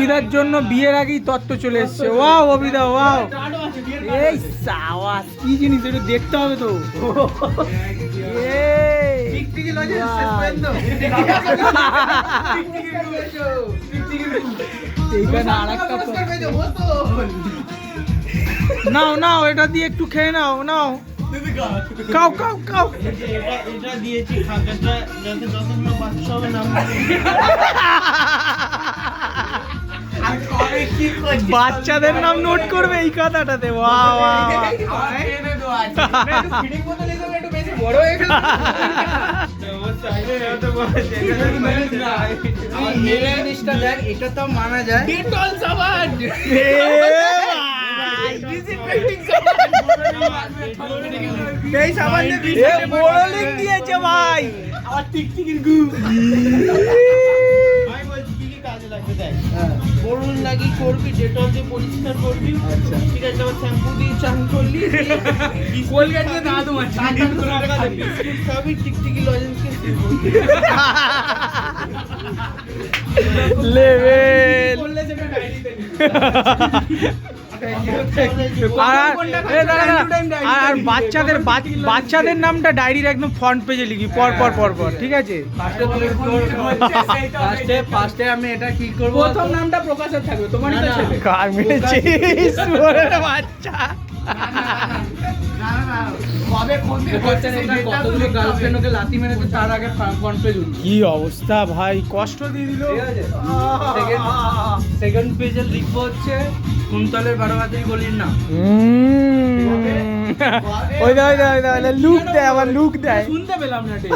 অভিদার জন্য বিয়ের আগেই তত্ত্ব চলে এসছে। ওয়াও অভিদা ওয়াও, এই সাওয়াস কি জিনিস একটু দেখতে হবে তো। নাও নাও এটা দিয়ে একটু খেয়ে নাও, নাও খাও খাও খাও। এটা দিয়েছি খাতাটা যাতে যতগুলো বাচ্চা হবে নাম বাচ্চাদের নাম নোট করবে এই কথাটাতে। বাহ বাহ জিনিসটা দেখ, এটা তো মানা যায়। এই সাবান দিয়েছে ভাই। আমার টিকটিকির গু। আমি বলছি কি কি কাজে লাগবে দেখ। বরুণ লাগি করবি, ডেটল দিয়ে পরিষ্কার করবি। আচ্ছা ঠিক আছে, আবার শ্যাম্পু দিয়ে চান করলি, কোলগেট দিয়ে দাঁত মাজবি, সবই টিকটিকি লজেন্সকে লেভেল। আর বাচ্চাদের নামটা ডায়েরির একদম ফ্রন্ট পেজে লিখি পর পর পর পর, ঠিক আছে? ফার্স্টে আমি এটা কি করব, প্রথম নামটা প্রকাশের থাকবে, তোমারই তো ছেলে। কার মেরেছিস ওরে বাচ্চা। কতগুলো গার্লফ্রেন্ড ওকে লাথি মেরেছে তার আগে ফ্রন্ট পেজ উঠবে। কি অবস্থা ভাই, কষ্ট দিয়ে দিল। সেকেন্ড পেজে লিখবো হচ্ছে কুন্তলের বারোয়াতেই গলির নাম। ওই দা লুক দেয়, আবার লুক দেয়। শুনতে পেলাম না ঠিক।